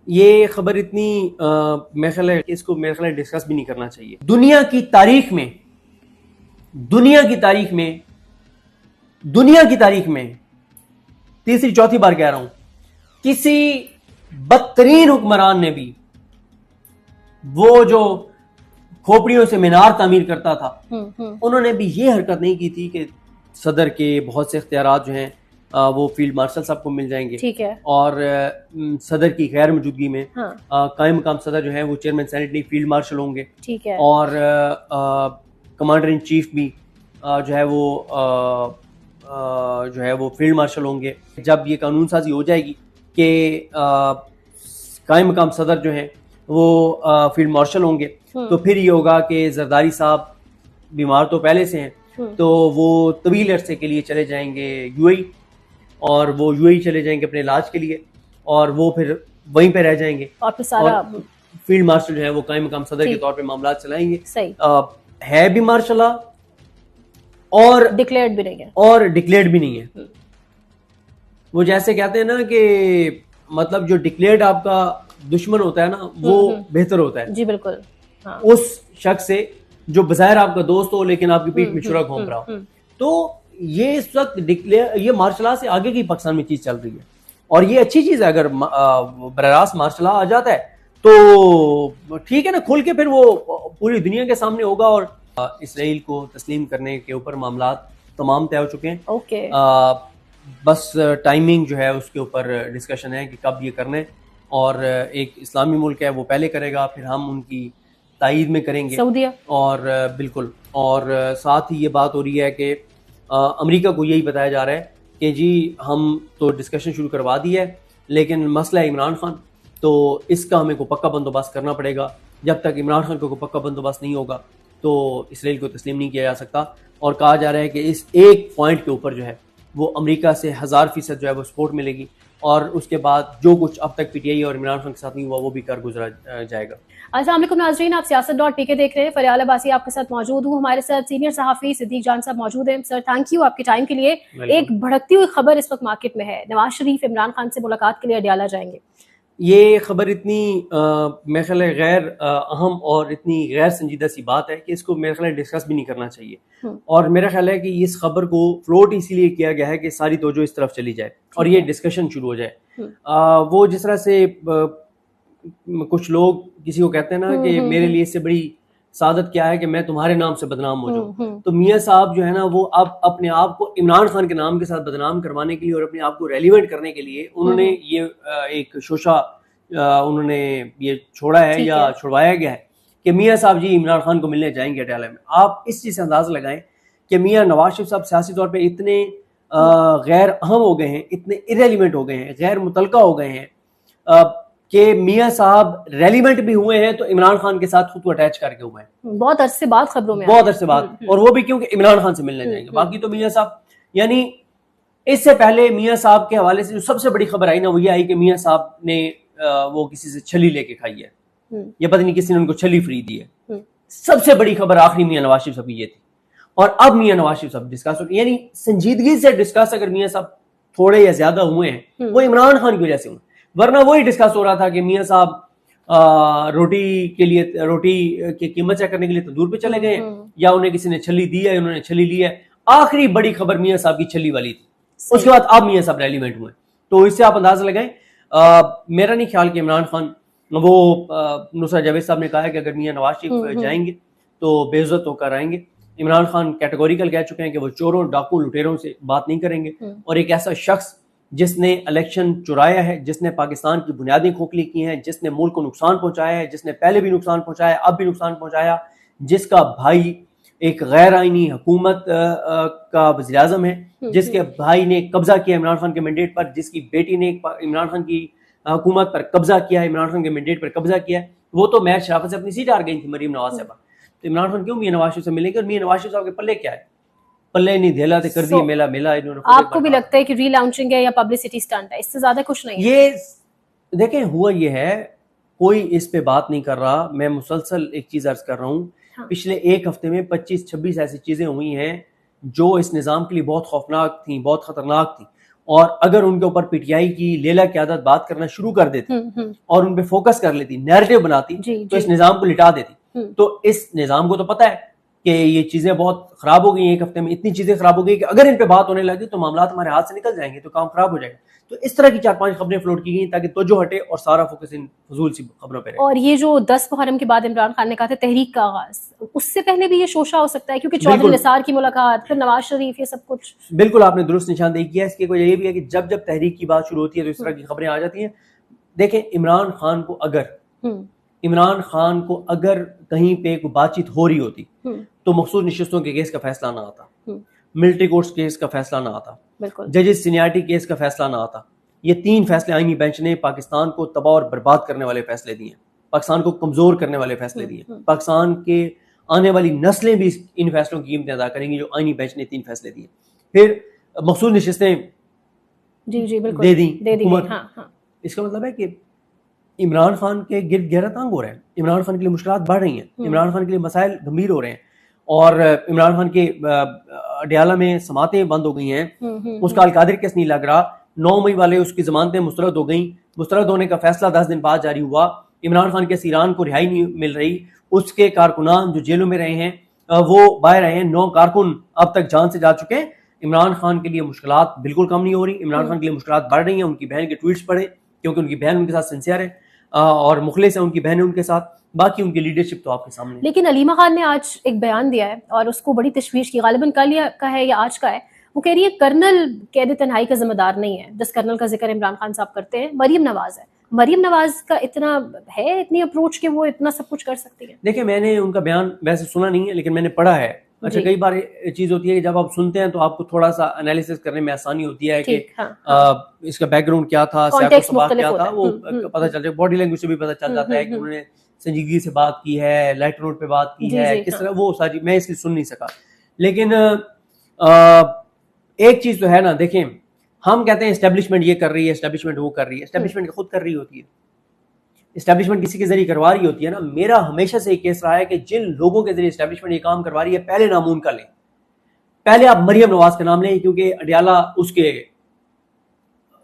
ये खबर इतनी मेरे ख्याल है कि इसको मेरे ख्याल डिस्कस भी नहीं करना चाहिए। दुनिया की तारीख में दुनिया की तारीख में तीसरी चौथी बार कह रहा हूं, किसी बदतरीन हुक्मरान ने भी वो जो खोपड़ियों से मीनार तामीर करता था, उन्होंने भी ये हरकत नहीं की थी कि सदर के बहुत से इख्तियारात जो हैं वो फील्ड मार्शल साहब को मिल जाएंगे। ठीक है। और सदर की गैर मौजूदगी में कायम मकाम सदर जो है वो चेयरमैन सेनेट नहीं फील्ड मार्शल होंगे। ठीक है। और कमांडर इन चीफ भी जो है वो फील्ड मार्शल होंगे। जब ये कानून साजी हो जाएगी कि कायम मकाम सदर जो है वो फील्ड मार्शल होंगे, तो फिर ये होगा कि जरदारी साहब बीमार तो पहले से हैं, तो वो तवील अरसे के लिए चले जाएंगे यूएई, और वो यूएई चले जाएंगे अपने इलाज के लिए, और वो फिर वहीं पे रह जाएंगे और फिर सारा फील्ड मार्शल जो है वो कायम मकाम सदर के तौर पे मामला चलाएंगे। सही है भी मार्शल और डिक्लेयर्ड भी नहीं है, वो जैसे कहते हैं ना कि मतलब जो डिक्लेयर्ड आपका दुश्मन होता है ना वो बेहतर होता है जी बिल्कुल। उस शख्स से जो बज़ाहिर आपका दोस्त हो लेकिन आपकी पीठ में छुरा घोंप रहा हो। तो ये इस वक्त डिक्लेयर ये मार्शल लॉ से आगे की पाकिस्तान में चीज चल रही है, और ये अच्छी चीज है। अगर बरारास्त मार्शल लॉ आ जाता है तो ठीक है ना, खुल के फिर वो पूरी दुनिया के सामने होगा, और इसराइल को तस्लीम करने के ऊपर मामला तमाम तय हो चुके हैं। ओके। बस टाइमिंग जो है उसके ऊपर डिस्कशन है कि कब ये करने, और एक इस्लामी मुल्क है वो पहले करेगा, फिर हम उनकी तायीद में करेंगे सऊदीया। और बिल्कुल, और साथ ही ये बात हो रही है कि अमेरिका को यही बताया जा रहा है कि जी हम तो डिस्कशन शुरू करवा दी है, लेकिन मसला है इमरान खान, तो इसका हमें को पक्का बंदोबस्त करना पड़ेगा। जब तक इमरान खान को पक्का बंदोबस्त नहीं होगा तो इसराइल को तस्लीम नहीं किया जा सकता। और कहा जा रहा है कि इस एक पॉइंट के ऊपर जो है वो अमेरिका से 1000% जो है वो सपोर्ट मिलेगी, और उसके बाद जो कुछ अब तक पीटीआई और इमरान खान के साथ नहीं हुआ वो भी कर गुजरा जाएगा। अस्सलाम वालेकुम नाज़रीन, आप सियासत.pk देख रहे हैं। फरियाल अब्बासी आपके साथ मौजूद हूँ। हमारे साथ सीनियर सहाफ़ी सिद्दीक जान साहब मौजूद हैं। सर थैंक यू आपके टाइम के लिए। एक भड़कती हुई खबर इस वक्त मार्केट में है, नवाज शरीफ इमरान खान से मुलाकात के लिए अडियाला जाएंगे। ये खबर इतनी मेरे ख्याल है गैर अहम और इतनी गैर संजीदा सी बात है कि इसको मेरे ख्याल डिस्कस भी नहीं करना चाहिए। और मेरा ख्याल है कि इस खबर को फ्लोट इसीलिए किया गया है कि सारी तवज्जो इस तरफ चली जाए और ये डिस्कशन शुरू हो जाए। वो जिस तरह से कुछ लोग किसी को कहते हैं ना कि मेरे लिए इससे बड़ी सादत क्या है कि मैं तुम्हारे नाम से बदनाम हो जाऊं, तो मियां साहब जो है ना वो अब अपने आप को इमरान खान के नाम के साथ बदनाम करवाने के लिए और अपने आप को रेलिवेंट करने के लिए उन्होंने ये एक शोशा उन्होंने ये छोड़ा है या छुड़वाया गया है कि मियां साहब जी इमरान खान को मिलने जाएंगे अटाला में। आप इस चीज से अंदाजा लगाएं कि मियां नवाज शरीफ साहब सियासी तौर पर इतने गैर अहम हो गए हैं, इतने इरेलीवेंट हो गए हैं, गैर मुतलका हो गए हैं कि मियां साहब रेलिवेंट भी हुए हैं तो इमरान खान के साथ खुद को अटैच करके हुए हैं बहुत अरसे बाद, खबरों में बहुत अरसे बाद, और वो भी क्योंकि इमरान खान से मिलने जाएंगे। बाकी तो मियां साहब, यानी इससे पहले मियां साहब के हवाले से जो सबसे बड़ी खबर आई ना वो ये आई कि मियां साहब ने वो किसी से छली लेके खाई है, ये पता नहीं किसी ने उनको छली फ्री दी है। सबसे बड़ी खबर आखिरी मियां नवाज शरीफ साहब की ये थी, और अब मियां नवाज शरीफ साहब डिस्कस, यानी संजीदगी से डिस्कस अगर मियां साहब थोड़े या ज्यादा हुए हैं वो इमरान खान की वजह से हुए, वरना वही डिस्कस हो रहा था कि मियां साहब रोटी की कीमत चेक करने के लिए तंदूर पे चले गए या उन्हें किसी ने छली दी है, उन्होंने छली ली है। आखिरी बड़ी खबर मियां साहब की छली वाली थी, उसके बाद अब मियां साहब रेलिवेंट हुए, तो इससे आप अंदाजा लगाएं। मेरा नहीं ख्याल कि इमरान खान, वो नुसरत जावेद साहब ने कहा है कि अगर मियां नवाज शरीफ जाएंगे तो बेइज्जत होकर आएंगे। इमरान खान कैटेगोरिकल कह चुके हैं कि वो चोरों डाकू लुटेरों से बात नहीं करेंगे, और एक ऐसा शख्स जिसने इलेक्शन चुराया है, जिसने पाकिस्तान की बुनियादें खोखली की हैं, जिसने मुल्क को नुकसान पहुंचाया है, जिसने पहले भी नुकसान पहुंचाया अब भी नुकसान पहुंचाया, जिसका भाई एक गैर आईनी हुकूमत का वज़ीर आज़म है, जिसके भाई ने कब्जा किया इमरान खान के मैंडेट पर, जिसकी बेटी ने इमरान खान की हुकूमत पर कब्जा किया, इमरान खान के मैंडेट पर कब्जा किया, वो तो महज शराफत से अपनी सीट हार गई थी मरीम नवाज साहब। तो इमरान खान क्यों मियां नवाज शरीफ से मिलेंगे, और मियां नवाज शरीफ साहब के पल्ले क्या है, पल्ले नहीं धेला थे कर दिए मेला मेला इन्होंने। आपको भी लगता है कि रीलॉन्चिंग है या पब्लिसिटी स्टंट है, इससे ज्यादा कुछ नहीं है? ये देखें, हुआ ये है, कोई इस पे बात नहीं कर रहा, मैं मुसलसल एक चीज अर्ज कर रहा हूँ। पिछले एक हफ्ते में 25-26 ऐसी चीजें हुई हैं जो इस निजाम के लिए बहुत खौफनाक थी, बहुत खतरनाक थी, और अगर उनके ऊपर पीटीआई की लेला क़यादत बात करना शुरू कर देती और उन पे फोकस कर लेती, नैरेटिव बनाती, तो इस निजाम को लिटा देती। तो इस निजाम को तो पता है कि ये चीजें बहुत खराब हो गई हैं, एक हफ्ते में इतनी चीजें खराब हो गई कि अगर इन पे बात होने लगी तो मामला हमारे हाथ से निकल जाएंगे, तो काम खराब हो जाएगा। तो इस तरह की 4-5 खबरें फ्लोट की गई ताकि तवज्जो हटे और सारा फोकस इन फजूल सी खबरों पे रहे। और ये जो 10 मुहर्रम के बाद इमरान खान ने कहा था तहरीक का आगाज, उससे पहले भी ये शोशा हो सकता है, क्योंकि चौधरी निसार की मुलाकात, फिर नवाज शरीफ, ये सब कुछ। बिल्कुल आपने दुरुस्त निशानदेही किया। इसकी वजह ये भी है कि जब जब तहरीक की बात शुरू होती है तो इस तरह की खबरें आ जाती हैं। देखें, इमरान खान को अगर कहीं पे कोई बातचीत हो रही होती तो मखसूस नशिस्तों के केस का फैसला ना आता, मिलिट्री कोर्ट्स केस का फैसला ना आता, जजेस सीनियरिटी केस का फैसला ना आता। ये 3 फैसले आईनी बेंच ने पाकिस्तान को तबाह और बर्बाद करने वाले फैसले दिए, पाकिस्तान को कमजोर करने वाले फैसले दिए। पाकिस्तान के आने वाली नस्लें भी इन फैसलों की कीमतें अदा करेंगी जो आईनी बेंच ने 3 फैसले दिए। फिर मखसूस नशिस्तें दे दी हुकूमत। इसका मतलब है कि इमरान खान के गिर्द गहरा तंग हो रहे हैं, इमरान खान के लिए मुश्किलात बढ़ रही हैं, इमरान खान के लिए मसाइल गंभीर हो रहे हैं और इमरान खान के अडियाला में समातें बंद हो गई हैं, उसका अलकादिर केस नहीं लग रहा। 9 मई वाले उसकी जमानतें मुस्तरद हो गई, मुस्तरद होने का फैसला 10 दिन बाद जारी हुआ। इमरान खान के सीरान को रिहाई नहीं मिल रही, उसके कारकुनान जो जेलों में रहे हैं वो बाहर आए हैं। 9 कारकुन अब तक जान से जा चुके हैं। इमरान खान के लिए मुश्किलात बिल्कुल कम नहीं हो रही, इमरान खान के लिए मुश्किलात बढ़ रही हैं। उनकी बहन के ट्वीट्स पढ़े, क्योंकि उनकी बहन उनके साथ सिंसियर है और मुखलिस है, उनकी बहन उनके साथ, बाकी उनकी लीडरशिप तो आपके सामने। लेकिन अलीमा खान ने आज एक बयान दिया है और उसको बड़ी तशवीश की, गालिबन कल का है या आज का है। वो कह रही है कर्नल कैद तन्हाई का जिम्मेदार नहीं है। जिस कर्नल का जिक्र इमरान खान साहब करते हैं मरियम नवाज है। मरियम नवाज का इतना है, इतनी अप्रोच के वो इतना सब कुछ कर सकती है। देखिए, मैंने उनका बयान वैसे सुना नहीं है, लेकिन मैंने पढ़ा है। अच्छा, कई बार चीज होती है कि जब आप सुनते हैं तो आपको थोड़ा सा एनालिसिस करने में आसानी होती है कि इसका बैकग्राउंड क्या था, क्या था, वो पता चल जाए। बॉडी लैंग्वेज से भी पता चल जाता है कि उन्होंने संजीदगी से बात की है, लाइट नोट पे बात की है, किस तरह, वो सारी मैं इसलिए सुन नहीं सका। लेकिन एक चीज तो है ना, देखें, हम कहते हैं एस्टेब्लिशमेंट ये कर रही है, एस्टेब्लिशमेंट वो कर रही है, एस्टेब्लिशमेंट खुद कर रही होती है, एस्टेब्लिशमेंट किसी के जरिए करवा रही होती है ना। मेरा हमेशा से एक केस रहा है कि जिन लोगों के जरिए एस्टेब्लिशमेंट ये काम करवा रही है, पहले नाम उनका लें, पहले आप मरियम नवाज का नाम लें, क्योंकि अडियाला उसके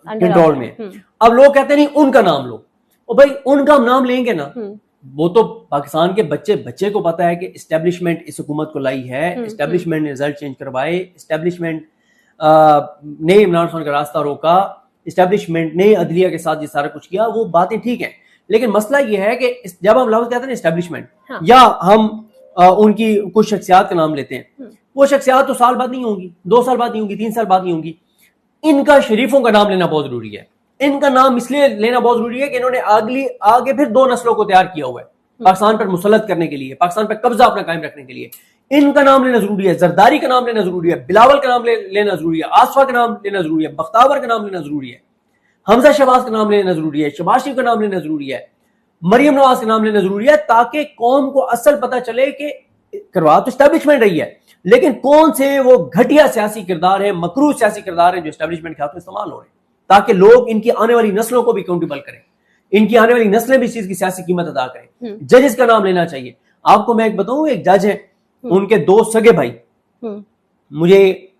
कंट्रोल में। अब लोग कहते हैं नहीं, उनका नाम लो। और भाई, उनका हम नाम लेंगे ना, वो तो पाकिस्तान के बच्चे को पता है कि एस्टेब्लिशमेंट इस हुकूमत को लाई है, एस्टेब्लिशमेंट ने रिजल्ट चेंज करवाए, एस्टेब्लिशमेंट ने इमरान खान का रास्ता रोका, एस्टेब्लिशमेंट ने अदलिया के साथ ये सारा कुछ किया, वो बातें ठीक है। लेकिन मसला ये है कि जब हम लफ्ज कहते हैं एस्टेब्लिशमेंट, या हम उनकी कुछ शख्सियात का नाम लेते हैं, वो शख्सियात तो साल बाद नहीं होंगी, 2 साल बाद नहीं होंगी, 3 साल बाद नहीं होंगी। इनका शरीफों का नाम लेना बहुत जरूरी है। इनका नाम इसलिए लेना बहुत जरूरी है कि इन्होंने आगे फिर 2 नस्लों को तैयार किया हुआ है पाकिस्तान पर मुसल्लत करने के लिए, पाकिस्तान पर कब्जा अपना कायम रखने के लिए। इनका नाम लेना जरूरी है, जरदारी का नाम लेना जरूरी है, बिलावल का नाम लेना जरूरी है, आसफा का नाम लेना जरूरी है, बख्तावर का नाम लेना जरूरी है, हमजा शहबाज का नाम लेना जरूरी है, शहबाज शरीफ का नाम लेना जरूरी है, मरियम नवाज का नाम लेना जरूरी है, ताकि कौम को असल पता चले कि करवा तो एस्टेब्लिशमेंट रही है, लेकिन कौन से वो घटिया सियासी किरदार है, मकरूह सियासी किरदार है जो एस्टेब्लिशमेंट के हाथ में इस्तेमाल हो रहे हैं, ताकि लोग इनकी आने वाली नस्लों को भी अकाउंटेबल करें, इनकी आने वाली नस्लें भी इस चीज की सियासी कीमत अदा करें। जजेस का नाम लेना चाहिए। आपको मैं एक बताऊं, एक जज है, उनके 2 सगे भाई, मुझे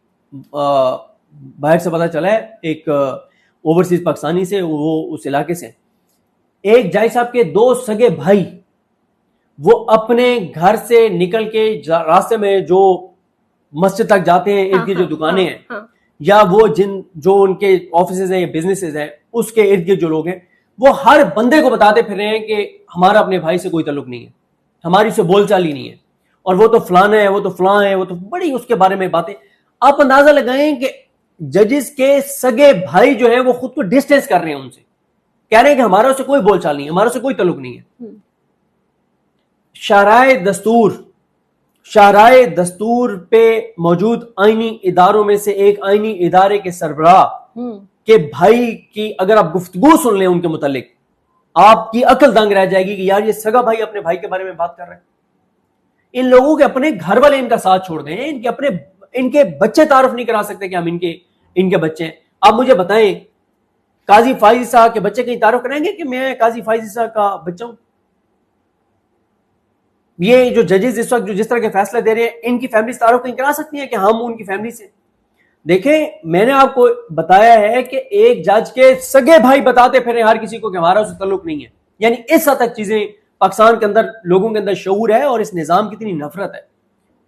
बाहर से पता चला है, एक ओवरसीज पाकिस्तानी से, वो उस इलाके से, एक जज साहब के 2 सगे भाई, वो अपने घर से निकल के रास्ते में जो मस्जिद तक जाते हैं, इनकी जो दुकानें हैं, या वो जो उनके ऑफिसेज हैं या बिजनेसेस हैं, उसके इर्द गिर्द जो लोग हैं, वो हर बंदे को बताते फिर रहे हैं कि हमारा अपने भाई से कोई ताल्लुक नहीं है, हमारी उससे बोलचाल ही नहीं है, और वो तो फलाना है, वो तो फलां है, वो तो बड़ी उसके बारे में बातें। आप अंदाजा लगाएं कि जजेस के सगे भाई जो है वो खुद को डिस्टेंस कर रहे हैं उनसे, कह रहे हैं कि हमारा उससे कोई बोलचाल नहीं है, हमारा उससे कोई ताल्लुक नहीं है। शाहराए दस्तूर पे मौजूद आईनी इदारों में से एक आईनी इदारे के सरबराह के भाई की अगर आप गुफ्तगू सुन लें उनके मुतालिक, आपकी अकल दंग रह जाएगी कि यार ये सगा भाई अपने भाई के बारे में बात कर रहे हैं। इन लोगों के अपने घर वाले इनका साथ छोड़ दें, इनके बच्चे तारुफ नहीं करा सकते कि हम इनके बच्चे हैं। आप मुझे बताएं, काजी फाइजी साहब के बच्चे कहीं तारुफ कराएंगे कि मैं काजी फाइजी साहब का बच्चा हूं? ये जो जजेस इस वक्त जो जिस तरह के फैसले दे रहे हैं, इनकी फैमिली तारुफ कहीं करा सकती है कि हम उनकी फैमिली से? देखें, मैंने आपको बताया है कि एक जज के सगे भाई बताते फिर हर किसी को कि हमारा उससे ताल्लुक नहीं है। यानी इस हद तक चीजें पाकिस्तान के अंदर, लोगों के अंदर शऊर है और इस निजाम की इतनी नफरत है,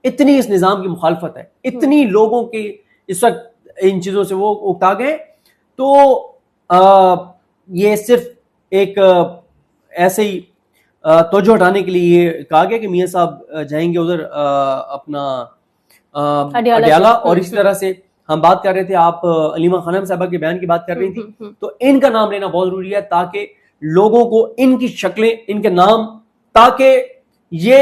इतनी इस निजाम की मुखालफत है, इतनी लोगों की इस वक्त इन चीजों से वो उकता गए। तो ये सिर्फ एक ऐसे ही तवज्जो हटाने के लिए ये कहा गया कि मियां साहब जाएंगे उधर अपना अडियाला। और इसी तरह से हम बात कर रहे थे, आप अलीमा खानम साहबा के बयान की बात कर रही थी, तो इनका नाम लेना बहुत जरूरी है ताकि लोगों को इनकी शक्लें, इनके नाम, ताकि ये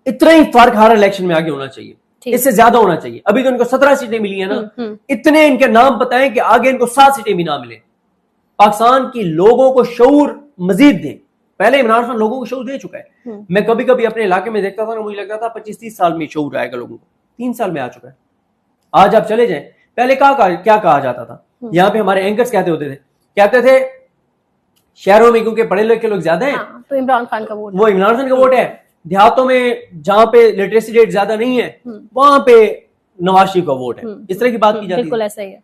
इतना ही फर्क हर इलेक्शन में आगे होना चाहिए, इससे ज्यादा होना चाहिए। अभी तो इनको 17 सीटें मिली है ना, इतने इनके नाम बताएं कि आगे इनको 7 सीटें भी ना मिले। पाकिस्तान की लोगों को शऊर मजीद दें। पहले इमरान खान लोगों को शऊर दे चुका है। मैं कभी कभी अपने इलाके में देखता था ना, मुझे लगता था 25-30 साल में शऊर आएगा लोगों को, 3 साल में आ चुका है। आज आप चले जाएं, पहले क्या कहा जाता था, यहाँ पे हमारे एंकर्स कहते थे शहरों में क्योंकि पढ़े लिखे लोग ज्यादा हैं, तो इमरान खान का वोट, वो इमरान खान का वोट है। देहातों में जहां पे लिटरेसी रेट ज्यादा नहीं है, वहां पे नवाज शरीफ का वोट है। इस तरह की बात की जाती है। बिल्कुल ऐसा ही है।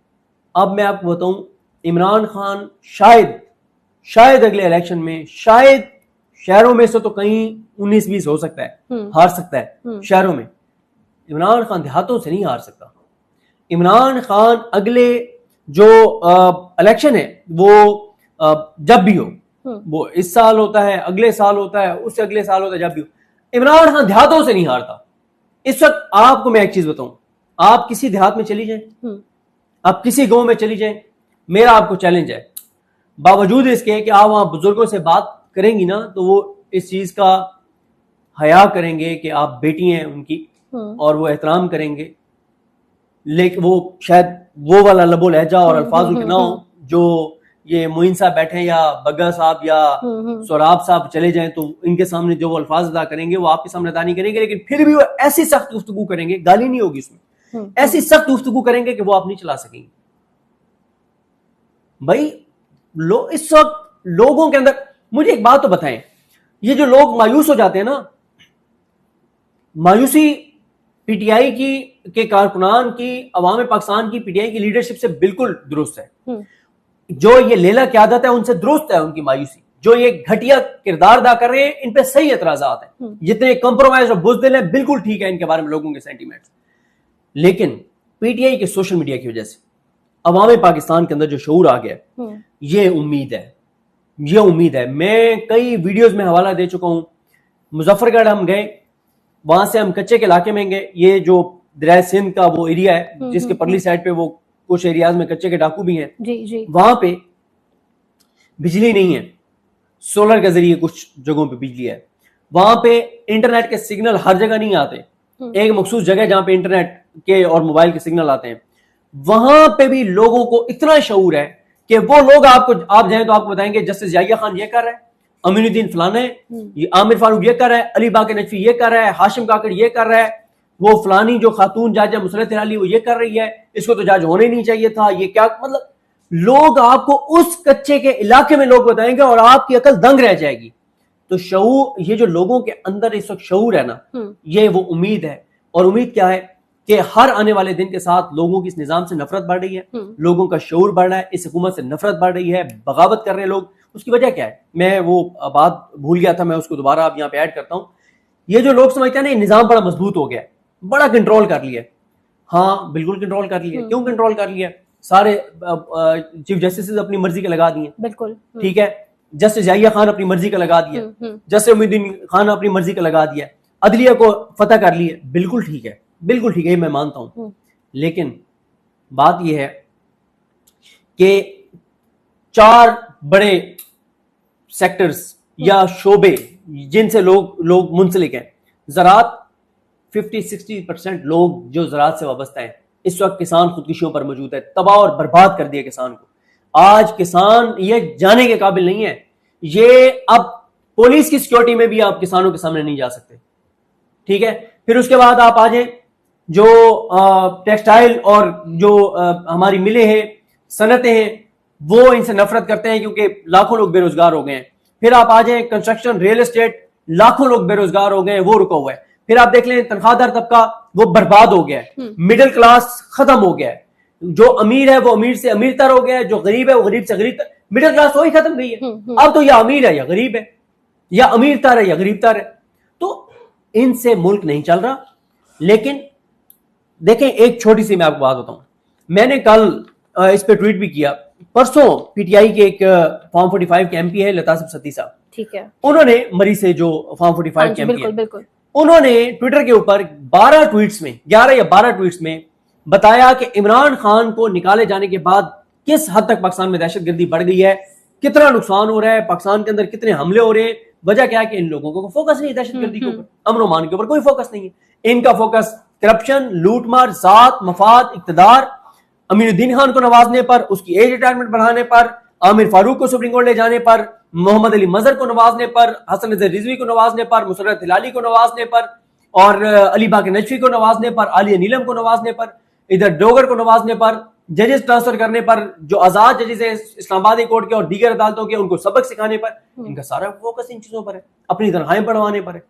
अब मैं आपको बताऊं, इमरान खान शायद अगले इलेक्शन में, शायद शहरों में से तो कहीं 19-20 हो सकता है, हार सकता है शहरों में। इमरान खान देहातों से नहीं हार सकता। इमरान खान अगले जो इलेक्शन है वो जब भी हो, वो इस साल होता है, अगले साल होता है, उससे अगले साल होता है, जब भी हो, इमरान खान देहातों से नहीं हारता। इस वक्त आपको मैं एक चीज बताऊं, आप किसी देहात में चली जाएं, आप किसी गांव में चली जाएं, मेरा आपको चैलेंज है, बावजूद इसके कि आप वहां बुजुर्गों से बात करेंगी ना, तो वो इस चीज का हया करेंगे कि आप बेटी हैं उनकी, और वो एहतराम करेंगे। लेकिन वो शायद वो वाला लबो लहजा और अल्फाज उनके ना हो जो ये मोइन साहब बैठे या बग्गा साहब या सोराब साहब चले जाएं, तो इनके सामने जो वो अल्फाज अदा करेंगे वो आपके सामने अदा नहीं करेंगे, लेकिन फिर भी वो ऐसी सख्त गुफ्तगू करेंगे, गाली नहीं होगी उसमें, ऐसी सख्त गुफ्तगू करेंगे कि वो आप नहीं चला सकेंगे। भाई इस वक्त लोगों के अंदर, मुझे एक बात तो बताएं, ये जो लोग मायूस हो जाते हैं ना, मायूसी पीटीआई के कारकुनान की, अवाम पाकिस्तान की पीटीआई की लीडरशिप से बिल्कुल दुरुस्त है। जो ये लेला क़यादत है उनसे दुरुस्त है उनकी मायूसी। जो ये घटिया किरदार अदा कर रहे हैं, इन पे सही एतराजात हैं। जितने कंप्रोमाइज और बुज़दिल हैं, बिल्कुल ठीक है इनके बारे में लोगों के सेंटीमेंट्स। लेकिन पीटीआई के सोशल मीडिया की वजह से अवाम पाकिस्तान के अंदर जो शऊर आ गया, ये उम्मीद है। मैं कई वीडियोस में हवाला दे चुका हूं। मुजफ्फरगढ़ हम गए, वहां से हम कच्चे के इलाके में गए, ये जो दरिया सिंध का वो एरिया है जिसके परली साइड पे वो कुछ एरियाज में कच्चे के डाकू भी हैं, जी। वहां पे बिजली नहीं है, सोलर के जरिए कुछ जगहों पे बिजली है। वहां पे इंटरनेट के सिग्नल हर जगह नहीं आते, एक मखसूस जगह जहां पे इंटरनेट के और मोबाइल के सिग्नल आते हैं, वहां पे भी लोगों को इतना शऊर है कि वो लोग आप जाएं तो आपको बताएंगे जस्टिस याहिया खान ये कर रहा है, अमीनुद्दीन फलाना है, ये आमिर फारूक ये कर रहा है, अली बाकर नजफी ये कर रहा है, हाशिम काकड़ ये कर रहा है, वो फलानी जो खातून जज है मुसरत अली वो ये कर रही है, इसको तो जज होने नहीं चाहिए था, ये क्या, मतलब लोग आपको उस कच्चे के इलाके में लोग बताएंगे और आपकी अकल दंग रह जाएगी। तो शऊर, ये जो लोगों के अंदर इस वक्त शऊर है ना, ये वो उम्मीद है। और उम्मीद क्या है कि हर आने वाले दिन के साथ लोगों की इस निजाम से नफरत बढ़ रही है, लोगों का शऊर बढ़ रहा है, इस हुकूमत से नफरत बढ़ रही है, बगावत कर रहे हैं लोग। उसकी वजह क्या है, मैं वो बात भूल गया था, मैं उसको दोबारा अब यहाँ पे ऐड करता हूं। ये जो लोग समझते हैं ना, निजाम बड़ा मजबूत हो गया, बड़ा कंट्रोल कर लिया। हाँ बिल्कुल कंट्रोल कर लिया। क्यों कंट्रोल कर लिया? सारे चीफ जस्टिस अपनी मर्जी के लगा दिए, बिल्कुल ठीक है। जस्टिस याहिया खान अपनी मर्जी का लगा दिया, जस्टिस उमैदुद्दीन खान अपनी मर्जी का लगा दिया, अदलिया को फतह कर लिया, बिल्कुल ठीक है, बिल्कुल ठीक है, ये मैं मानता हूं। लेकिन बात यह है कि 4 बड़े सेक्टर्स या शोबे जिनसे लोग मुंसलिक हैं, ज़राअत 50-60% लोग जो ज़राअत से वाबस्ता है, इस वक्त किसान खुदकुशियों पर मौजूद है, तबाह और बर्बाद कर दिया किसान को। आज किसान ये जाने के काबिल नहीं है, ये अब पुलिस की सिक्योरिटी में भी आप किसानों के सामने नहीं जा सकते, ठीक है। फिर उसके बाद आप आ जाए जो टेक्सटाइल और जो हमारी मिलें हैं, सनतें हैं, वो इनसे नफरत करते हैं क्योंकि लाखों लोग बेरोजगार हो गए हैं। फिर आप आ जाए कंस्ट्रक्शन, रियल एस्टेट, लाखों लोग बेरोजगार हो गए हैं, वो रुका हुआ है। फिर आप देख लें तनख्वाहदार तबका वो बर्बाद हो गया है, मिडिल क्लास खत्म हो गया है, जो अमीर है वो अमीर से अमीर तर हो गया है, जो गरीब है वो गरीब से गरीब तर, मिडिल क्लास तो ही खत्म गई है। अब तो या अमीर है या गरीब है, या अमीर तर है या गरीब तर है। तो इनसे मुल्क नहीं चल रहा। लेकिन देखें, एक छोटी सी मैं आपको बात बताऊं, मैंने कल इस पे ट्वीट भी किया, परसों पीटीआई के एक फॉर्म 45 के एमपी है लतासिफ सत्ती साहब, ठीक है, उन्होंने मरी से जो फॉर्म 45 के एमपी है, उन्होंने ट्विटर के ऊपर 11 ट्वीट्स में 11 या 12 ट्वीट्स में बताया कि इमरान खान को निकाले जाने के बाद किस हद तक पाकिस्तान में दहशतगर्दी बढ़ गई है, कितना नुकसान हो रहा है, पाकिस्तान के अंदर कितने हमले हो रहे हैं। वजह क्या है कि इन लोगों को फोकस नहीं है दहशतगर्दी के ऊपर, अमन अमान के ऊपर कोई फोकस नहीं है। इनका फोकस करप्शन, लूटमार, जात, मफाद, इक्तदार, अमीनुद्दीन खान को नवाजने पर, उसकी एज रिटायरमेंट बढ़ाने पर, आमिर फारूक को सुप्रीम कोर्ट ले जाने पर, मोहम्मद अली मजहर को नवाजने पर, हसन अजहर रिजवी को नवाजने पर, मुसर्रत हिलाली को नवाजने पर, और अली बाकी नजफी को नवाजने पर, आलिया नीलम को नवाजने पर, इधर डोगर को नवाजने पर, जजेस ट्रांसफर करने पर, जो आजाद जजेस है इस्लामाबाद कोर्ट के और दीगर अदालतों के, उनको सबक सिखाने पर। इनका सारा फोकस इन चीजों पर है, अपनी तनख्वाहें बढ़वाने पर है,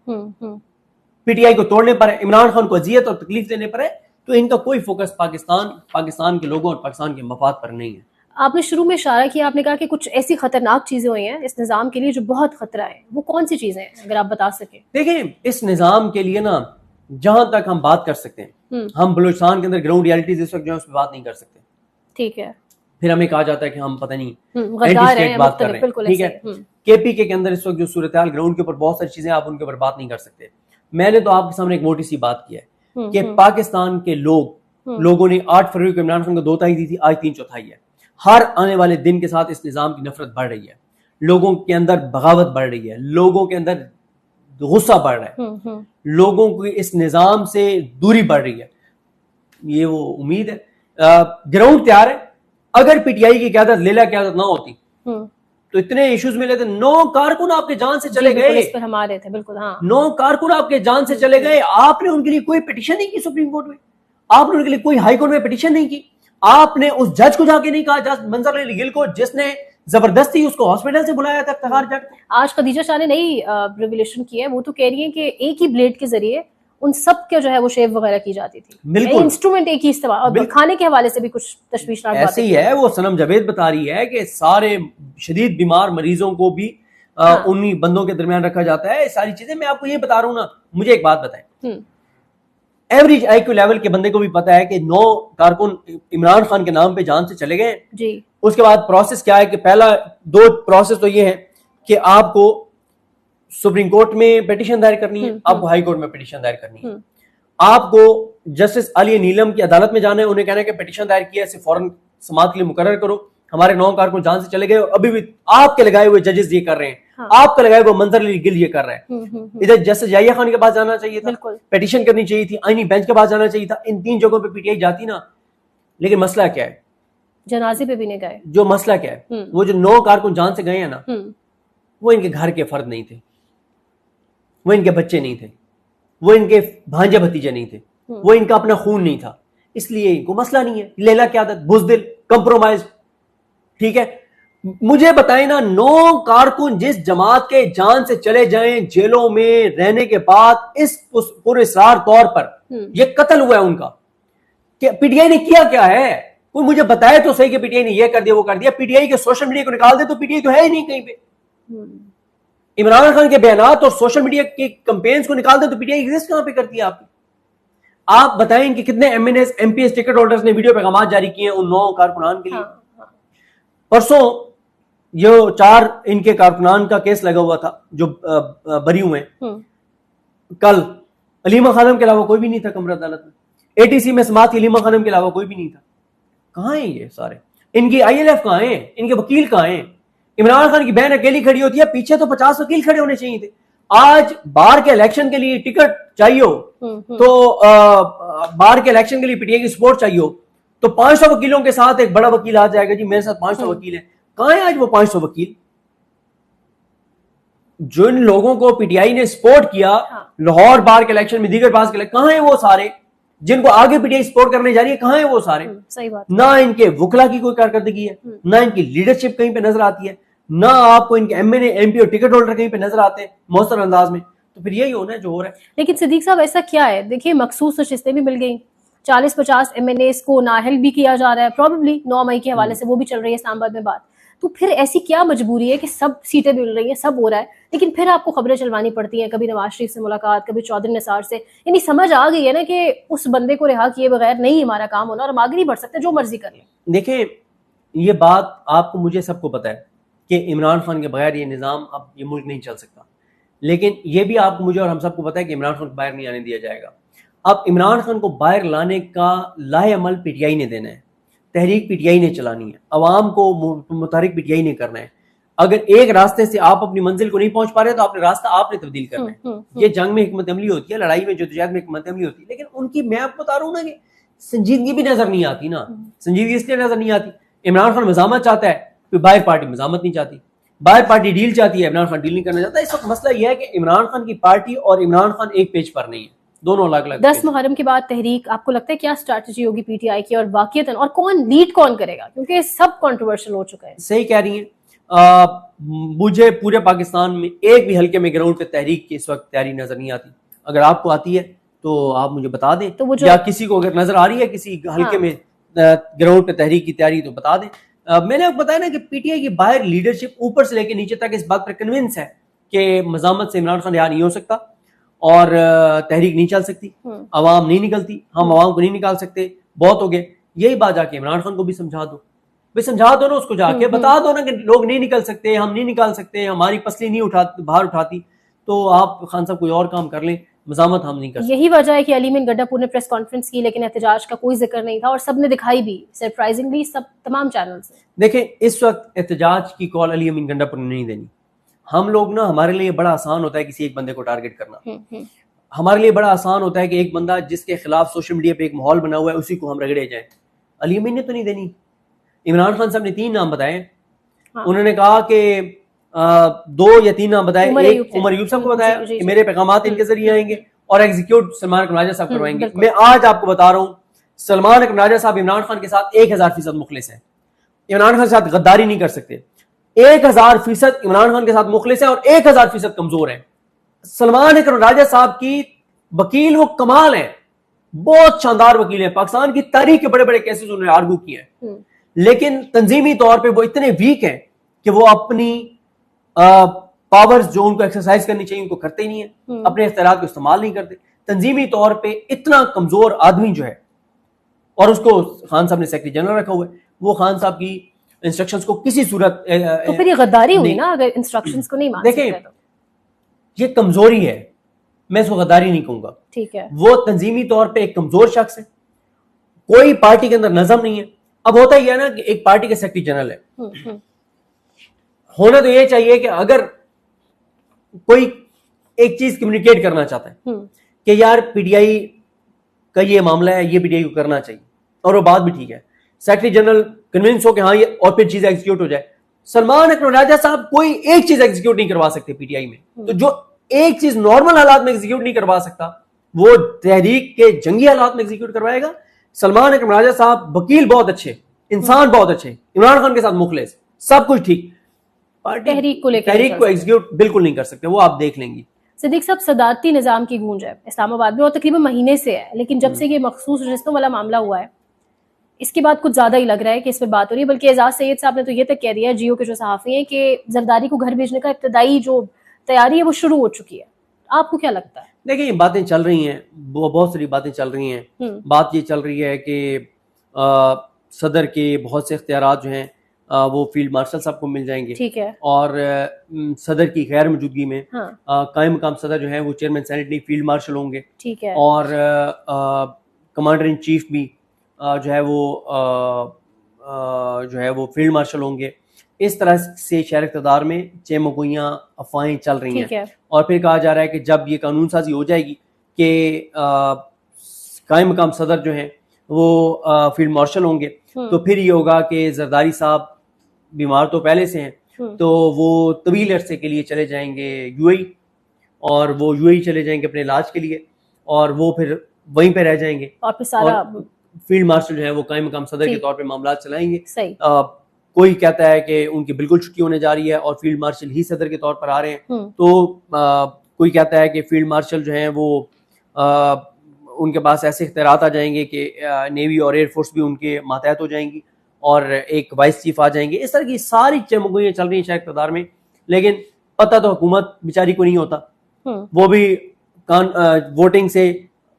पीटीआई को तोड़ने पर है, इमरान खान को अजियत और तकलीफ देने पर है। तो इनका कोई फोकस पाकिस्तान के लोगों और पाकिस्तान के मफाद पर नहीं है। आपने शुरू में इशारा किया, आपने कहा कि कुछ ऐसी खतरनाक चीजें हुई हैं इस निजाम के लिए जो बहुत खतरा है, वो कौन सी चीजें हैं, अगर आप बता सके। देखिए, इस निजाम के लिए ना, जहां तक हम बात कर सकते हैं, हम बलूचिस्तान के अंदर ग्राउंड रियलिटीज इस वक्त जो है उस पर बात नहीं कर सकते, ठीक है। फिर हमें कहा जाता है कि हम पता नहीं एंटी स्टेट बात कर रहे हैं, ठीक है। केपीके के अंदर इस वक्त जो सूरत हाल ग्राउंड के ऊपर बहुत सारी चीजें, आप उनके ऊपर बात नहीं कर सकते। मैंने तो आपके सामने एक मोटी सी बात की है कि पाकिस्तान के लोगों ने 8 फरवरी को इमरान खान को 2 तिहाई दी थी, आज 3/4 है। हर आने वाले दिन के साथ इस निजाम की नफरत बढ़ रही है, लोगों के अंदर बगावत बढ़ रही है, लोगों के अंदर गुस्सा बढ़ रहा है, लोगों की इस निजाम से दूरी बढ़ रही है। ये वो उम्मीद है, ग्राउंड तैयार है। अगर पीटीआई की क़यादत, लेला क़यादत ना होती तो इतने इश्यूज मिले थे। 9 कारकुन आपके जान से चले गए, इस पर हमारे थे, बिल्कुल, हाँ। 9 कारकुन आपके जान से चले गए, आपने उनके लिए कोई पिटीशन नहीं की सुप्रीम कोर्ट में, आपने उनके लिए कोई हाई कोर्ट में पिटीशन नहीं की, आपने उस जज को जाके नहीं कहा, जज मंजर अली गिल को, जिसने जबरदस्ती उसको हॉस्पिटल से बुलाया था तखार जट। आज खदीजा शाह ने नई रिवलेशन की है, वो तो कह रही है कि एक ही ब्लेड के जरिए उन सब के जो है वो शेव वगैरह की जाती थी, बिल्कुल इंस्ट्रूमेंट एक ही इस्तेमाल, और खाने के हवाले से भी कुछ तशवीशनाक ऐसे ही है। वो सनम जावेद बता रही है कि सारे शदीद बीमार मरीजों को भी उन्हीं बंदों के दरमियान रखा जाता है। सारी चीजें मैं आपको ये बता रहा हूँ ना। मुझे एक बात बताएं, एवरेज आईक्यू लेवल के बंदे को भी पता है कि 9 कारकुन इमरान खान के नाम पे जान से चले गए जी। उसके बाद प्रोसेस क्या है कि पहला 2 प्रोसेस तो ये है कि आपको सुप्रीम कोर्ट में पिटीशन दायर करनी है, आपको हाई कोर्ट में पिटीशन दायर करनी है, आपको जस्टिस आलिया नीलम की अदालत में जाना है, उन्हें कहना है कि पिटीशन दायर किया, इसे फौरन समाअत के लिए मुकर्रर करो, हमारे 9 कारकुन जान से चले गए और अभी भी आपके लगाए हुए जजेस ये कर रहे हैं, हाँ। आपका लगाए हुए मंजर अली गिल ये कर रहे हैं। इधर जस्टिस याहिया खान के पास जाना चाहिए था, पिटीशन करनी चाहिए थी, आईनी बेंच के पास जाना चाहिए था। इन 3 जगहों पे पीटीआई जाती ना। लेकिन मसला क्या है, जनाजे पे भी नहीं गए। जो मसला क्या है, वो जो 9 कारकुन जान से गए हैं ना, वो इनके घर के फर्द नहीं थे, वो इनके बच्चे नहीं थे, वो इनके भांजे भतीजे नहीं थे, वो इनका अपना खून नहीं था, इसलिए इनको मसला नहीं है। लेला क़यादत, बुज़दिल, कंप्रोमाइज, ठीक है। मुझे बताएं ना, 9 कारकुन जिस जमात के जान से चले जाएं, जेलों में रहने के बाद इस पूरे सार तौर पर ये कत्ल हुआ है उनका, कि पीटीआई ने किया क्या है? कोई मुझे बताए तो सही कि पीटीआई ने ये कर दिया, वो कर दिया। पीटीआई के सोशल मीडिया को निकाल दे तो पीटीआई तो है ही नहीं कहीं पे। इमरान खान के बयानात और सोशल मीडिया के कैंपेन्स को निकाल दे तो पीटीआई एग्जिस्ट कहां पे करती है आपकी? आप बताएं कि कितने एमएनएस एमपीएस टिकट होल्डर्स ने वीडियो पैगाम जारी किए हैं उन 9 कारकुनान के लिए। परसों जो 4 इनके कारकुनान का केस लगा हुआ था जो बरी हुए, कल अलीमा खानम के अलावा कोई भी नहीं था कमरा अदालत में। एटीसी में समाअत अलीमा खानम के अलावा कोई भी नहीं था। कहां है ये सारे? इनकी आईएलएफ कहां है? इनके वकील कहां है? इमरान खान की बहन अकेली खड़ी होती है, पीछे तो 50 वकील खड़े होने चाहिए थे। आज बार के इलेक्शन के लिए टिकट चाहिए हो तो बार के इलेक्शन के लिए पीटीआई की सपोर्ट चाहिए हो तो 500 वकीलों के साथ एक बड़ा वकील आ जाएगा, जी मेरे साथ 500 वकील हैं। कहां है आज वो 500 वकील? जो इन लोगों को पीटीआई ने सपोर्ट किया लाहौर बार के इलेक्शन में, दीगर बार के इलेक्शन, कहां है वो सारे जिनको आगे पीटीआई सपोर्ट करने जा रही है? कहां है वो सारे? सही बात। ना इनके वकला की कोई कारकर्दगी है, ना इनकी लीडरशिप कहीं पे नजर आती है, ना आपको इनके एमएनए एमपी और टिकट होल्डर कहीं पे नजर आते हैं मौसर अंदाज में। तो फिर यही होना है जो हो रहा है। लेकिन सिद्दीक साहब ऐसा क्या है, देखिए मखसूस नशिस्तें भी मिल गई, 40-50 MNAs को नाअहल भी किया जा रहा है, प्रॉबेबली 9 मई के हवाले से वो भी चल रही है इस्लामाबाद में बात। तो फिर ऐसी क्या मजबूरी है कि सब सीटें मिल रही हैं, सब हो रहा है, लेकिन फिर आपको खबरें चलवानी पड़ती हैं, कभी नवाज शरीफ से मुलाकात, कभी चौधरी निसार से। यानी समझ आ गई है ना कि उस बंदे को रिहा किए बगैर नहीं हमारा काम होना और हम आगे नहीं बढ़ सकते, जो मर्जी कर लें। देखिए ये बात आपको मुझे सबको पता है कि इमरान खान के बगैर ये निज़ाम, अब ये मुल्क नहीं चल सकता। लेकिन ये भी आपको मुझे और हम सबको पता है कि इमरान खान को बाहर नहीं आने दिया जाएगा। अब इमरान खान को बाहर लाने का लाहेअमल पीटीआई ने देना है, तहरीक पीटीआई ने चलानी है, अवाम को मुतहरिक पीटीआई ने करना है। अगर एक रास्ते से आप अपनी मंजिल को नहीं पहुंच पा रहे तो आपने रास्ता आपने तब्दील करना है। ये जंग में हिकमत अमली होती है, लड़ाई में जद्दोजहद में हिकमत अमली होती है, लेकिन उनकी मैं आपको बता रहा हूं ना कि संजीदगी भी नजर नहीं आती ना। संजीदगी इसलिए नजर नहीं आती, इमरान खान मज़ामत चाहता है, फिर बाहर पार्टी मज़ामत नहीं चाहती, बाहर पार्टी डील चाहती है, इमरान खान डील नहीं करना चाहता। इस वक्त मसला यह है कि इमरान खान की पार्टी और इमरान खान एक पेज पर नहीं है, दोनों अलग अलग। 10 मुहर्रम के बाद तहरीक, आपको लगता है क्या स्ट्रैटेजी होगी पीटीआई की, और वाकईतन और कौन लीड कौन करेगा, क्योंकि सब कंट्रोवर्शियल हो चुका है। सही कह रही है। मुझे पूरे पाकिस्तान में एक भी हल्के में ग्राउंड पे तहरीक की इस वक्त तैयारी नजर नहीं आती। अगर आपको आती है तो आप मुझे बता दें, तो वो या किसी को अगर नजर आ रही है किसी हल्के में ग्राउंड पे तहरीक की तैयारी तो बता दें। मैंने आपको बताया ना कि पीटीआई की बाहर लीडरशिप ऊपर से लेकर नीचे तक इस बात पर कन्विंस है कि मज़ामत से इमरान खान रिहा नहीं हो सकता और तहरीक नहीं चल सकती, अवाम नहीं निकलती, हम अवाम को नहीं निकाल सकते, बहुत हो गए। यही बात जाके इमरान खान को भी समझा दो, भाई समझा दो ना उसको, जाके बता दो ना कि लोग नहीं निकल सकते, हम नहीं निकाल सकते, हमारी पसली नहीं बाहर उठाती, तो आप खान साहब कोई और काम कर लें, मज़ामत हम नहीं कर सकते। यही वजह है कि अली मीन गड्ढापुर ने प्रेस कॉन्फ्रेंस की, लेकिन एहतजाज का कोई जिक्र नहीं था और सबने दिखाई भी, सरप्राइजिंगली सब तमाम चैनल से। देखें इस वक्त एहतजाज की कॉल अली अमीन गंडापुर ने नहीं देनी। हम लोग ना, हमारे लिए बड़ा आसान होता है किसी एक बंदे को टारगेट करना, हमारे लिए बड़ा आसान होता है कि एक बंदा जिसके खिलाफ सोशल मीडिया पे एक माहौल बना हुआ है उसी को हम रगड़े जाएं। अली अमीन ने तो नहीं देनी। इमरान खान साहब ने 3 नाम बताए, उन्होंने कहा कि 2 या 3 नाम बताए, एक उमर अयूब साहब को बताया कि मेरे पैगामात इनके जरिए आएंगे और एग्जीक्यूट सलमान अकरम राजा साहब करवाएंगे। मैं आज आपको बता रहा हूं, सलमान अकरम राजा साहब इमरान खान के साथ 1000% मुखलिस है, इमरान खान के साथ गद्दारी नहीं कर सकते। 1000% इमरान खान के साथ मुखलिस है और 1000% कमजोर है। सलमान अकरम राजा साहब की वकील वो कमाल है, बहुत शानदार वकील है, पाकिस्तान की तारीख के बड़े बड़े केसेस उन्होंने आर्गू किए हैं, लेकिन तंजीमी तौर पे वो इतने वीक हैं कि वो अपनी पावर्स जो उनको एक्सरसाइज करनी चाहिए उनको करते ही नहीं है, अपने इख्तियारात को इस्तेमाल नहीं करते। तंजीमी तौर पे इतना कमजोर आदमी जो है, और उसको खान साहब ने सेक्रेटरी जनरल रखा हुआ है, वो खान साहब की इंस्ट्रक्शंस को किसी सूरत तो फिर ये गद्दारी हुई ना, अगर इंस्ट्रक्शंस को नहीं मान सकते तो। ये कमजोरी है, मैं इसको गद्दारी नहीं कहूंगा, ठीक है। वो तंजीमी तौर पे एक कमजोर शख्स है, कोई पार्टी के अंदर नजम नहीं है। अब होता ही है ना कि एक पार्टी के सेक्रेटरी जनरल है, होना तो ये चाहिए कि अगर कोई एक चीज कम्युनिकेट करना चाहता है कि यार पीटीआई का ये मामला है, ये पीटीआई को करना चाहिए, और वो बात भी ठीक है, सेक्रेटरी जनरल कन्विंस हो कि हाँ ये, और फिर चीज एग्जीक्यूट हो जाए। सलमान अकरम राजा साहब कोई एक चीज एग्जीक्यूट नहीं करवा सकते पीटीआई में, तो जो एक चीज नॉर्मल हालात में एग्जीक्यूट नहीं करवा सकता वो तहरीक के जंगी हालात में एग्जीक्यूट करवाएगा। सलमान अकरम राजा साहब वकील बहुत अच्छे, इंसान बहुत अच्छे, इमरान खान के साथ मुखलिस, सब कुछ ठीक, तहरीक को एग्जीक्यूट बिल्कुल नहीं कर सकते, वो आप देख लेंगी। सिद्दीक साहब, सदारती निजाम की गूंज है इस्लामाबाद में और तकरीबन महीने से है, लेकिन जब से ये मखसूस रिश्तों वाला मामला हुआ है इसके बाद कुछ ज्यादा ही लग रहा है कि इस पर बात हो रही है। बल्कि एजाज सैयद साहब ने तो ये तक कह दिया है, जियो के जो सहाफी हैं, कि जरदारी को घर भेजने का इब्तदाई जो तैयारी है वो शुरू हो चुकी है। आपको क्या लगता है? देखिए बातें चल रही हैं, बहुत सारी बातें चल रही हैं। बात ये चल रही है कि सदर के बहुत से इख्तियारात जो हैं वो फील्ड मार्शल साहब को मिल जाएंगे, ठीक है, और सदर की गैर मौजूदगी में कायम मकाम सदर जो है वो चेयरमैन सेनेट नहीं फील्ड मार्शल होंगे, ठीक है, और कमांडर इन चीफ भी जो है वो फील्ड मार्शल होंगे। इस तरह से शहर इक़्तिदार में चेमगोइयाँ अफवाहें चल रही हैं, और फिर कहा जा रहा है कि जब ये कानून साजी हो जाएगी कि कायम मकाम सदर जो हैं वो फील्ड मार्शल होंगे, तो फिर ये होगा कि जरदारी साहब बीमार तो पहले से हैं, तो वो तवील अरसे के लिए चले जाएंगे यूएई, और वो यूएई चले जाएंगे अपने इलाज के लिए, और वो फिर वहीं पे रह जाएंगे, और फिर सारा फील्ड मार्शल जो है वो कायम मकाम सदर के तौर पे मामला चलाएंगे। कोई कहता है कि उनकी बिल्कुल छुट्टी होने जा रही है और फील्ड मार्शल ही सदर के तौर पर आ रहे हैं, तो कोई कहता है कि फील्ड मार्शल जो हैं वो उनके पास ऐसे इख्तियारात आ जाएंगे कि नेवी और एयरफोर्स भी उनके मातहत हो जाएंगी और एक वाइस चीफ आ जाएंगे। इस तरह की सारी चमगुइयाँ चल रही हैं शायद इक़्तिदार में, लेकिन पता तो हुकूमत बेचारी को नहीं होता। वो भी वोटिंग से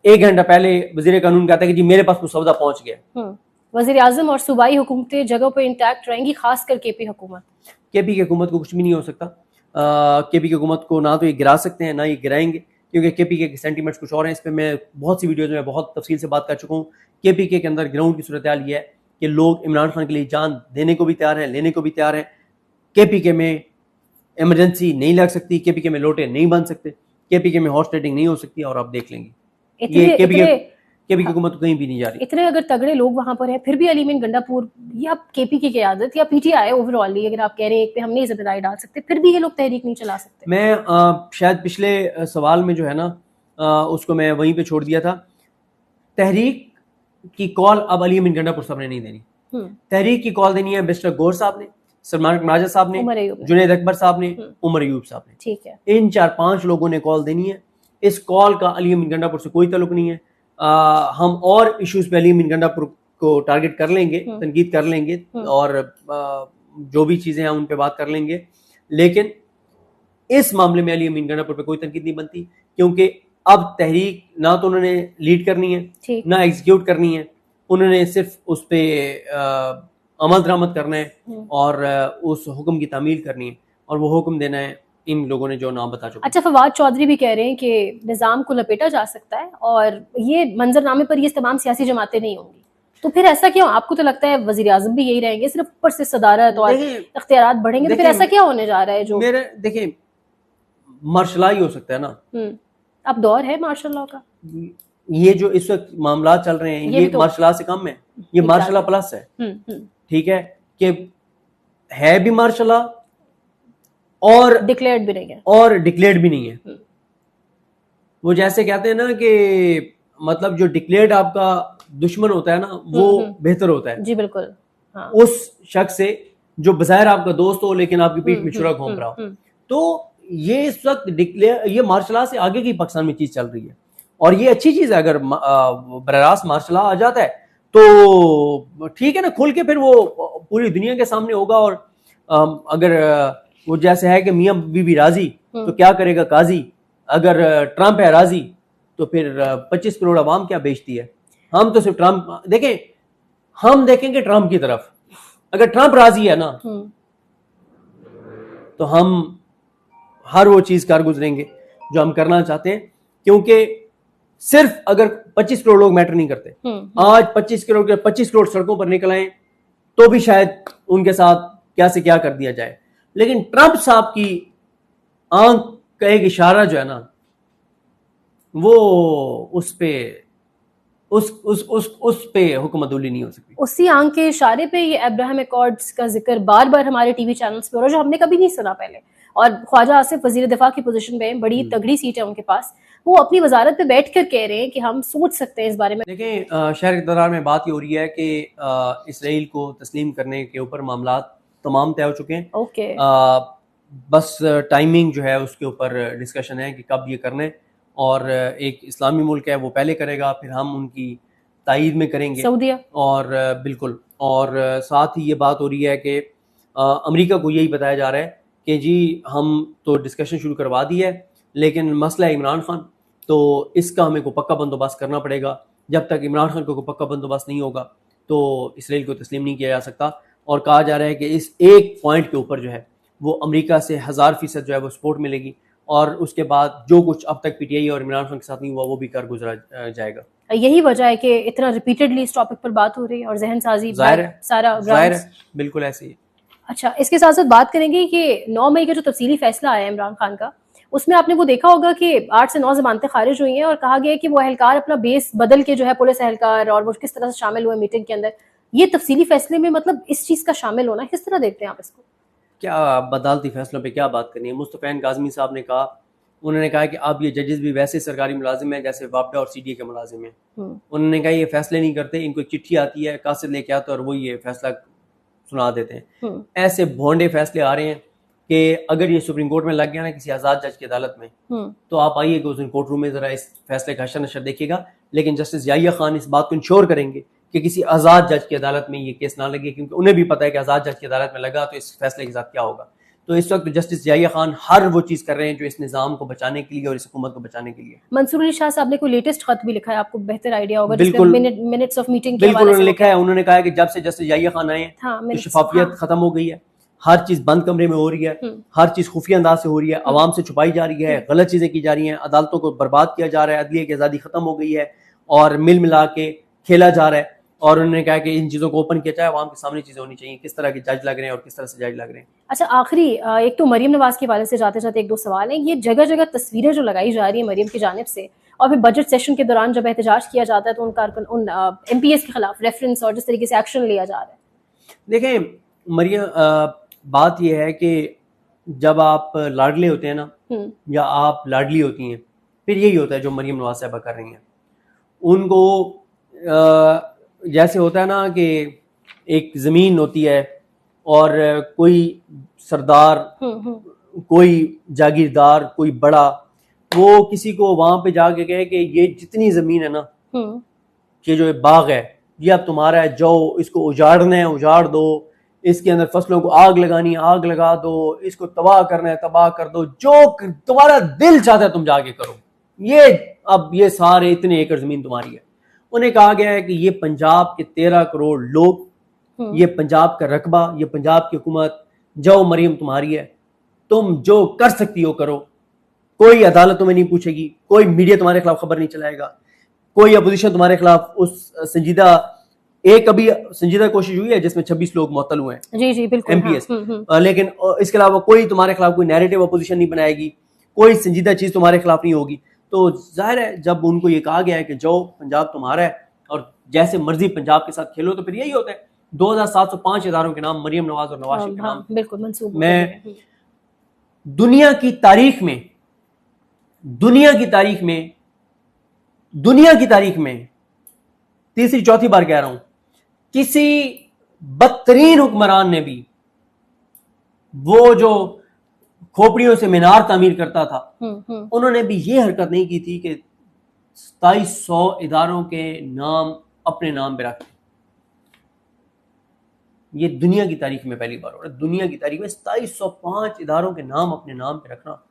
1 घंटा पहले वजीर कानून कहता है कि जी मेरे पास मुसवदा पहुंच गया। वजीर आजम और सूबाई हुकूमतें जगह पर इंटैक्ट रहेंगी, खासकर केपी हुकूमत। केपी की हुकूमत को कुछ भी नहीं हो सकता। केपी की हुकूमत को ना तो ये गिरा सकते हैं ना ये गिराएंगे, क्योंकि केपी के सेंटीमेंट्स कुछ और हैं। इस पर मैं बहुत सी वीडियोज़ में बहुत तफसील से बात कर चुका हूँ। केपी के अंदर ग्राउंड की सूरत हाल ये है कि लोग इमरान खान के लिए जान देने को भी तैयार हैं, लेने को भी तैयार हैं। केपी के में इमरजेंसी नहीं लग सकती, केपी के में लोटे नहीं बन सकते, केपी के में हॉर्स ट्रेडिंग नहीं हो सकती, और आप देख लेंगे ये केपी की हुकूमत कहीं भी नहीं जा रही। इतने अगर तगड़े लोग वहां पर हैं, फिर भी अली मीन गंडापुर या केपी की क़यादत या पीटीआई ओवरऑल, अगर आप कह रहे हैं कि हम नहीं ज़िम्मेदारी डाल सकते, फिर भी ये लोग तहरीक नहीं चला सकते। मैं शायद पिछले सवाल में जो है ना उसको मैं वहीं पे छोड़ दिया था। तहरीक की कॉल अब अली मीन गंडापुर साहब ने नहीं देनी। तहरीक की कॉल देनी है मिस्टर गौर साहब ने, सलमान राजा साहब ने, जुनैद अकबर साहब ने, उमर अयूब साहब ने। ठीक है, इन 4-5 लोगों ने कॉल देनी है। इस कॉल का अली मीन गंडापुर से कोई ताल्लुक नहीं है। हम और इश्यूज पे अली मीन गंडापुर को टारगेट कर लेंगे, तनकीद कर लेंगे और जो भी चीजें हैं उन पे बात कर लेंगे, लेकिन इस मामले में अली मीन गंडापुर पे कोई तनकीद नहीं बनती, क्योंकि अब तहरीक ना तो उन्होंने लीड करनी है ना एग्जीक्यूट करनी है। उन्होंने सिर्फ उस पे अमल दरामद करना है और उस हुक्म की तामील करनी है, और वो हुक्म देना है इन लोगों ने जो नाम बता चुके। अच्छा, फवाद चौधरी भी कह रहे हैं कि निज़ाम को लपेटा जा सकता है और ये मंजरनामे पर ये तमाम सियासी जमातें नहीं होंगी, तो फिर ऐसा क्यों? आपको तो लगता है वजीर आजम भी यही रहेंगे, सिर्फ ऊपर से सदारत और इख्तियारात बढ़ेंगे, तो फिर ऐसा क्या होने जा रहा है? जो मेरे देखिए मार्शल लॉ ही हो सकता है ना। अब दौर है मार्शल लॉ का। ये जो इस वक्त मामला चल रहे हैं ये मार्शल लॉ से कम है, ये मार्शल लॉ प्लस है। ठीक है कि है भी मार्शल लॉ और डिक्लेयर्ड भी नहीं है, और डिक्लेयर्ड भी नहीं है। वो जैसे कहते हैं ना कि मतलब जो डिक्लेयर्ड आपका दुश्मन होता है ना वो बेहतर होता है। जी बिल्कुल। हाँ। उस शख्स से जो बज़ाहिर आपका दोस्त हो लेकिन आपकी पीठ में छुरा घोंप रहा हो। तो ये इस वक्त डिक्लेयर, ये मार्शल लॉ से आगे की पाकिस्तान में चीज चल रही है, और ये अच्छी चीज है। अगर बरारास्त मार्शल लॉ आ जाता है तो ठीक है ना, खुल के फिर वो पूरी दुनिया के सामने होगा। और अगर वो जैसे है कि मियाँ बीवी राजी तो क्या करेगा काजी, अगर ट्रंप है राजी तो फिर 25 करोड़ आवाम क्या बेचती है। हम तो सिर्फ ट्रंप देखें, हम देखेंगे ट्रंप की तरफ। अगर ट्रंप राजी है ना तो हम हर वो चीज कर गुजरेंगे जो हम करना चाहते हैं, क्योंकि सिर्फ अगर 25 करोड़ लोग मैटर नहीं करते, आज 25 करोड़ सड़कों पर निकल आए तो भी शायद उनके साथ क्या से क्या कर दिया जाए। लेकिन ट्रंप साहब की आंख का एक इशारा जो है ना वो उस पे हुक्मतुल्ली नहीं हो सकती। उसी आंख के इशारे पे ये अब्राहम अकॉर्ड्स का जिक्र बार बार हमारे टीवी चैनल्स पे हो रहा है, जो हमने कभी नहीं सुना पहले। और ख्वाजा आसिफ वजीर दिफा की पोजीशन पे बड़ी तगड़ी सीट है उनके पास, वो अपनी वजारत पे बैठ कर कह रहे हैं कि हम सोच सकते हैं इस बारे में। देखें, शहर इक़्तिदार में बात ये हो रही है कि इसराइल को तस्लीम करने के ऊपर मामला तमाम तय हो चुके हैं। ओके। बस टाइमिंग जो है उसके ऊपर डिस्कशन है कि कब ये करना है, और एक इस्लामी मुल्क है वो पहले करेगा, फिर हम उनकी तायीद में करेंगे सऊदीया। और बिल्कुल, और साथ ही ये बात हो रही है कि अमेरिका को यही बताया जा रहा है कि जी हम तो डिस्कशन शुरू करवा दी है, लेकिन मसला है इमरान खान, तो इसका हमें को पक्का बंदोबस्त करना पड़ेगा। जब तक इमरान खान को पक्का बंदोबस्त नहीं होगा तो इसराइल को तस्लीम नहीं किया जा सकता। और कहा जा रहा है कि इस एक पॉइंट के ऊपर जो है वो अमेरिका से 1000% जो है वो सपोर्ट मिलेगी, और उसके बाद जो कुछ अब तक पीटीआई और इमरान खान के साथ नहीं हुआ वो भी कर गुजरा जाएगा। यही वजह है कि इतना रिपीटेडली इस टॉपिक पर बात हो रही है और जहन साजी सारा बिल्कुल ऐसे ही। अच्छा, इसके साथ साथ बात करेंगे कि 9 मई का जो तफसीली फैसला आया इमरान खान का, उसमें आपने वो देखा होगा कि 8 से 9 जमानतें खारिज हुई हैं और कहा गया कि वो अहलकार अपना बेस बदल के जो है पुलिस अहलकार और वो किस तरह से शामिल हुए मीटिंग के अंदर। ये तफसीली फैसले में मतलब इस चीज का शामिल होना किस तरह देखते हैं आप इसको? क्या बदालती फैसलों पे क्या बात करनी है। मुस्तफैन काज़मी साहब ने कहा, उन्होंने कहा कि अब ये जजेस भी वैसे सरकारी मुलाजिम हैं जैसे वापडा और सीडीए के मुलाजिम हैं। उन्होंने कहा ये फैसले नहीं करते, इनको एक चिट्ठी आती है, कासिद लेके आता है और वो ये फैसला सुना देते हैं। ऐसे भोंडे फैसले आ रहे हैं कि अगर ये सुप्रीम कोर्ट में लग गया ना किसी आज़ाद जज की अदालत में, तो आप आइएगा उस दिन कोर्ट रूम में ज़रा इस फैसले का हशर नशर देखिएगा। लेकिन जस्टिस याहिया खान इस बात को इंश्योर करेंगे कि किसी आज़ाद जज की अदालत में ये केस ना लगे, क्योंकि उन्हें भी पता है कि आज़ाद जज की अदालत में लगा तो इस फैसले के साथ क्या होगा। तो इस वक्त जस्टिस याहिया खान हर वो चीज़ कर रहे हैं जो इस निज़ाम को बचाने के लिए और इस हुकूमत को बचाने के लिए। मंसूर अली शाह साहब ने कोई लेटेस्ट खत भी लिखा है, आपको बेहतर आइडिया होगा, बिल्कुल, मिनट्स ऑफ मीटिंग के बिल्कुल हवाले उन्होंने से लिखा है। उन्होंने कहा है कि जब से जस्टिस याहिया खान आए हाँ, तो शफाफियत खत्म हो गई है, हर चीज बंद कमरे में हो रही है, हर चीज खुफिया अंदाज से हो रही है, आवाम से छुपाई जा रही है, गलत चीजें की जा रही हैं, अदालतों को बर्बाद किया जा रहा है, अदलिया की आजादी खत्म हो गई है और मिल मिला के खेला जा रहा है। और उन्होंने कहा कि इन चीजों को ओपन किया जाए, आवाम के सामने चीजें होनी चाहिए, किस तरह के जज लग रहे हैं और किस तरह से जज लग रहे हैं। अच्छा, आखिरी एक तो मरियम नवाज के हवाले से जाते जाते एक दो सवाल हैं। ये जगह जगह तस्वीरें जो लगाई जा रही है मरियम की जानिब से, और फिर बजट सेशन के दौरान जब एहतजाज किया जाता है तो उन MPs के खिलाफ रेफरेंस और जिस तरीके से एक्शन लिया जा रहा है। देखें मरियम, बात यह है कि जब आप लाडले होते हैं ना या आप लाडली होती हैं, फिर यही होता है जो मरियम नवाज साहबा कर रही हैं। उनको जैसे होता है ना कि एक ज़मीन होती है और कोई सरदार, कोई जागीरदार, कोई बड़ा, वो किसी को वहां पे जाके कहे कि ये जितनी ज़मीन है ना, ये जो बाग है ये अब तुम्हारा है, जाओ इसको उजाड़ना है उजाड़ दो, इसके अंदर फसलों को आग लगानी है आग लगा दो, इसको तबाह करना है तबाह कर दो, जो तुम्हारा दिल चाहता है तुम जाके करो, ये अब ये सारे इतने एकड़ ज़मीन तुम्हारी है। उन्हें कहा गया है कि ये पंजाब के 13 करोड़ लोग, ये पंजाब का रकबा, ये पंजाब की हुकूमत, जाओ मरियम तुम्हारी है, तुम जो कर सकती हो करो, कोई अदालत तुम्हें नहीं पूछेगी, कोई मीडिया तुम्हारे खिलाफ खबर नहीं चलाएगा, कोई अपोजिशन तुम्हारे खिलाफ उस संजीदा, एक अभी संजीदा कोशिश हुई है जिसमें 26 लोग मुअत्तल हुए हैं, जी जी बिल्कुल, MPs, लेकिन इसके अलावा कोई तुम्हारे खिलाफ कोई नैरेटिव अपोजिशन नहीं बनाएगी, कोई संजीदा चीज तुम्हारे खिलाफ नहीं होगी। तो जाहिर है जब उनको ये कहा गया है कि जाओ पंजाब तुम्हारा है और जैसे मर्जी पंजाब के साथ खेलो, तो फिर यही होता है। 2705 इदारों के नाम मरियम नवाज और नवाज शरीफ के नाम बिल्कुल मंसूब। मैं दुनिया की तारीख में तीसरी चौथी बार कह रहा हूं, किसी बदतरीन हुक्मरान ने भी, वो जो खोपड़ियों से मीनार तामीर करता था, उन्होंने भी ये हरकत नहीं की थी कि 2700 इदारों के नाम अपने नाम पे रखे। ये दुनिया की तारीख में पहली बार हो रहा है। दुनिया की तारीख में 2705 इदारों के नाम अपने नाम पे रखना,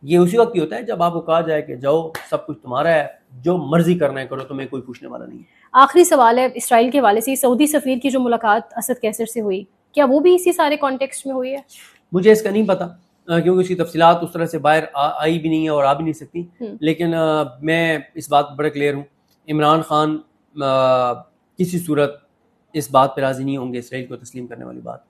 ये उसी वक्त ही होता है जब आपको कहा जाए कि जाओ सब कुछ तुम्हारा है, जो मर्जी करना है करो, तुम्हें कोई पूछने वाला नहीं है। आखिरी सवाल है इसराइल के हवाले से, सऊदी सफीर की जो मुलाकात असद कैसर से हुई, क्या वो भी इसी सारे कॉन्टेक्स्ट में हुई है? मुझे इसका नहीं पता, क्योंकि उसकी तफसीलात उस तरह से बाहर आई भी नहीं है और आ भी नहीं सकती। लेकिन मैं इस बात पर बड़ा क्लियर हूँ, इमरान खान किसी सूरत इस बात पर राजी नहीं होंगे इसराइल को तस्लीम करने वाली बात।